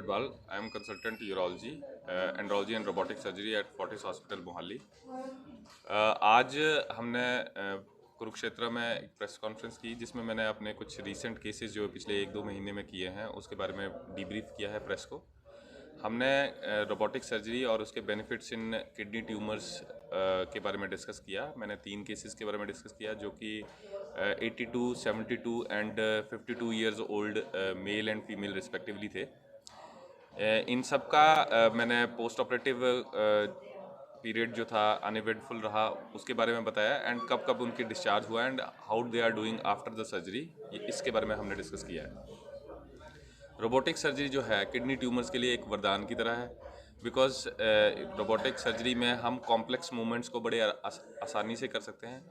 Iqbal. I am consultant urology, andrology and robotic surgery at Fortis Hospital Mohali. आज हमने कुरुक्षेत्र में एक प्रेस कॉन्फ्रेंस की जिसमें मैंने अपने कुछ रीसेंट केसेस जो पिछले 1-2 महीने में किए हैं उसके बारे में डीब्रीफ किया है प्रेस को. हमने रोबोटिक सर्जरी और उसके बेनिफिट्स इन किडनी ट्यूमर्स के बारे में डिस्कस किया. मैंने 3 केसेस के बारे में डिस्कस किया जो कि 82, 72 and 52 years old male and female respectively थे. इन सब का मैंने पोस्ट ऑपरेटिव पीरियड जो था अनइवेंटफुल रहा उसके बारे में बताया एंड कब कब उनकी डिस्चार्ज हुआ and how they are doing after the surgery, इसके बारे में हमने डिस्कस किया है. रोबोटिक सर्जरी जो है किडनी ट्यूमर्स के लिए एक वरदान की तरह है बिकॉज रोबोटिक सर्जरी में हम कॉम्प्लेक्स मूवमेंट्स को बड़े आसानी से कर सकते हैं.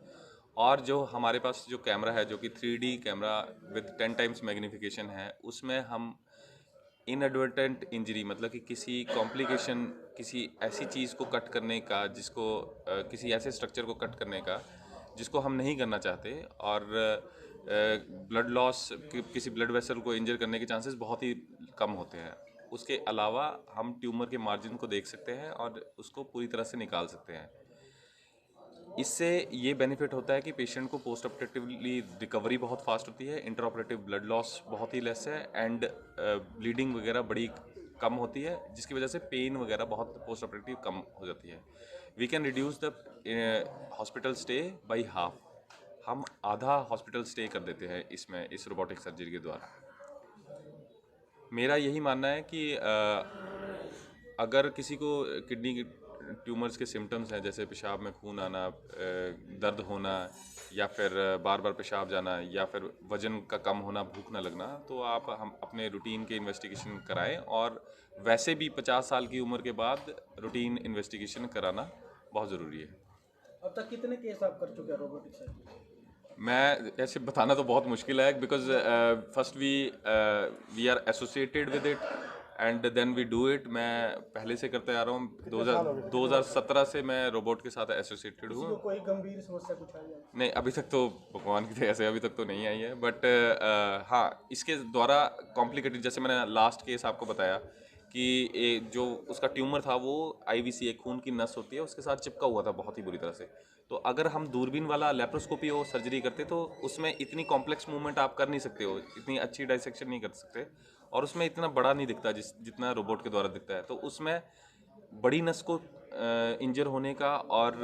और जो हमारे पास जो कैमरा है जो कि 3D camera with 10 times magnification है उसमें हम इनएडवर्टेंट इंजरी मतलब कि किसी कॉम्प्लिकेशन किसी ऐसी चीज़ को कट करने का जिसको किसी ऐसे स्ट्रक्चर को कट करने का जिसको हम नहीं करना चाहते और ब्लड लॉस किसी ब्लड वेसल को इंजर करने के चांसेस बहुत ही कम होते हैं. उसके अलावा हम ट्यूमर के मार्जिन को देख सकते हैं और उसको पूरी तरह से निकाल सकते हैं. इससे ये बेनिफिट होता है कि पेशेंट को पोस्ट ऑपरेटिवली रिकवरी बहुत फास्ट होती है, इंटर ऑपरेटिव ब्लड लॉस बहुत ही लेस है एंड ब्लीडिंग वगैरह बड़ी कम होती है जिसकी वजह से पेन वगैरह बहुत पोस्ट ऑपरेटिव कम हो जाती है. We can reduce the hospital stay by half. हम आधा हॉस्पिटल स्टे कर देते हैं इसमें इस रोबोटिक सर्जरी के द्वारा. मेरा यही मानना है कि अगर किसी को किडनी ट्यूमर्स के सिम्टम्स हैं जैसे पेशाब में खून आना, दर्द होना या फिर बार बार पेशाब जाना या फिर वज़न का कम होना, भूख ना लगना, तो आप हम अपने रूटीन के इन्वेस्टिगेशन कराएं. और वैसे भी 50 साल की उम्र के बाद रूटीन इन्वेस्टिगेशन कराना बहुत ज़रूरी है. अब तक कितने केस आप कर चुके हैं रोबोटिक सर्जरी? मैं ऐसे बताना तो बहुत मुश्किल है because first we are associated with it and then we do it. मैं पहले से करते आ रहा हूँ. 2017 से मैं रोबोट के साथ एसोसिएटेड हूँ. कोई गंभीर समस्या कुछ आई है? नहीं, अभी तक तो भगवान की दया से अभी तक तो नहीं आई है. बट हाँ, इसके द्वारा कॉम्प्लिकेटेड जैसे मैंने लास्ट केस आपको बताया कि जो उसका ट्यूमर था वो IVC एक खून की नस होती है उसके साथ चिपका हुआ था बहुत ही बुरी तरह से. तो अगर हम दूरबीन वाला लेप्रोस्कोपी हो सर्जरी करते तो उसमें इतनी कॉम्प्लेक्स मूवमेंट आप कर नहीं सकते हो, इतनी अच्छी डाइसेक्शन नहीं कर सकते और उसमें इतना बड़ा नहीं दिखता जितना रोबोट के द्वारा दिखता है. तो उसमें बड़ी नस को इंजर होने का और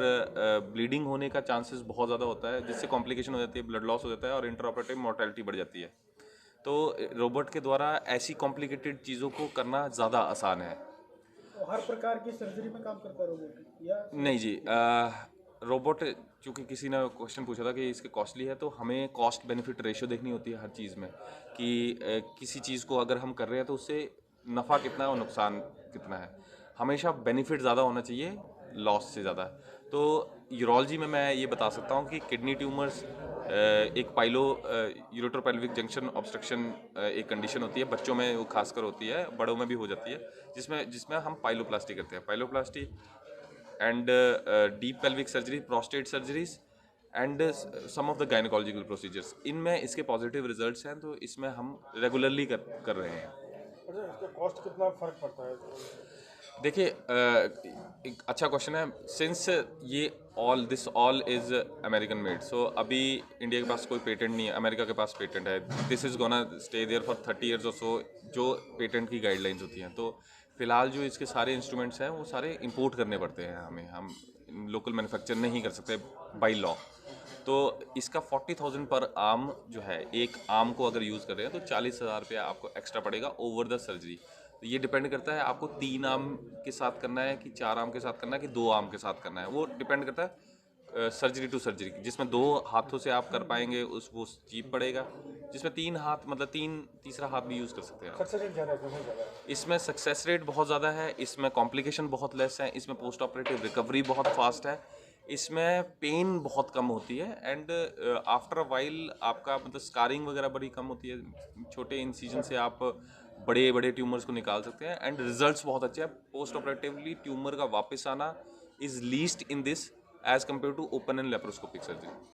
ब्लीडिंग होने का चांसेस बहुत ज़्यादा होता है जिससे कॉम्प्लिकेशन हो जाती है, ब्लड लॉस हो जाता है और इंटर ऑपरेटिव मोर्टेलिटी बढ़ जाती है. तो रोबोट के द्वारा ऐसी कॉम्प्लिकेटेड चीज़ों को करना ज़्यादा आसान है. तो हर प्रकार की सर्जरी में काम करता है रोबोट या नहीं जी, रोबोट चूँकि किसी ने क्वेश्चन पूछा था कि इसके कॉस्टली है तो हमें कॉस्ट बेनिफिट रेशियो देखनी होती है हर चीज़ में कि किसी चीज़ को अगर हम कर रहे हैं तो उससे नफ़ा कितना है और नुकसान कितना है. हमेशा बेनिफिट ज़्यादा होना चाहिए लॉस से ज़्यादा. तो यूरोलॉजी में मैं ये बता सकता हूँ कि किडनी ट्यूमर्स एक पाइलो यूरोट्रोपेल्विक जंक्शन ऑब्स्ट्रक्शन एक कंडीशन होती है, बच्चों में वो खासकर होती है, बड़ों में भी हो जाती है, जिसमें हम पाइलोप्लास्टी करते हैं. Pyeloplasty and deep pelvic surgery, prostate surgeries and some of the gynaecological procedures, इनमें इसके पॉजिटिव रिजल्ट्स हैं तो इसमें हम रेगुलरली कर रहे हैं. इसका कॉस्ट कितना फर्क पड़ता है? देखिए, एक अच्छा क्वेश्चन है. सिंस ये ऑल इज़ अमेरिकन मेड, सो अभी इंडिया के पास कोई पेटेंट नहीं है, अमेरिका के पास पेटेंट है. This is gonna stay there for 30 years or so जो पेटेंट की गाइडलाइंस होती हैं. तो फिलहाल जो इसके सारे इंस्ट्रूमेंट्स हैं वो सारे इंपोर्ट करने पड़ते हैं हमें, हम लोकल मैन्युफैक्चर नहीं कर सकते बाई लॉ. तो इसका 40,000 पर आर्म जो है, एक आर्म को अगर यूज़ कर रहे हैं तो 40,000 रुपया आपको एक्स्ट्रा पड़ेगा ओवर द सर्जरी. तो ये डिपेंड करता है आपको 3 आर्म के साथ करना है कि 4 आर्म के साथ करना है कि 2 आर्म के साथ करना है, वो डिपेंड करता है सर्जरी टू सर्जरी. जिसमें 2 हाथों से आप कर पाएंगे वो चीप पड़ेगा, जिसमें 3 हाथ मतलब तीसरा हाथ भी यूज़ कर सकते हैं आप. सक्सेस रेट ज़्यादा है, बहुत ज़्यादा है। इसमें सक्सेस रेट बहुत ज़्यादा है, इसमें कॉम्प्लिकेशन बहुत लेस है, इसमें पोस्ट ऑपरेटिव रिकवरी बहुत फास्ट है, इसमें पेन बहुत कम होती है एंड आफ्टर अ वाइल आपका मतलब स्कारिंग वगैरह बड़ी कम होती है. छोटे इंसिजन से आप बड़े बड़े ट्यूमर्स को निकाल सकते हैं एंड रिजल्ट्स बहुत अच्छे हैं. पोस्ट ऑपरेटिवली ट्यूमर का वापस आना is least in this age compare to open and laparoscopic surgery.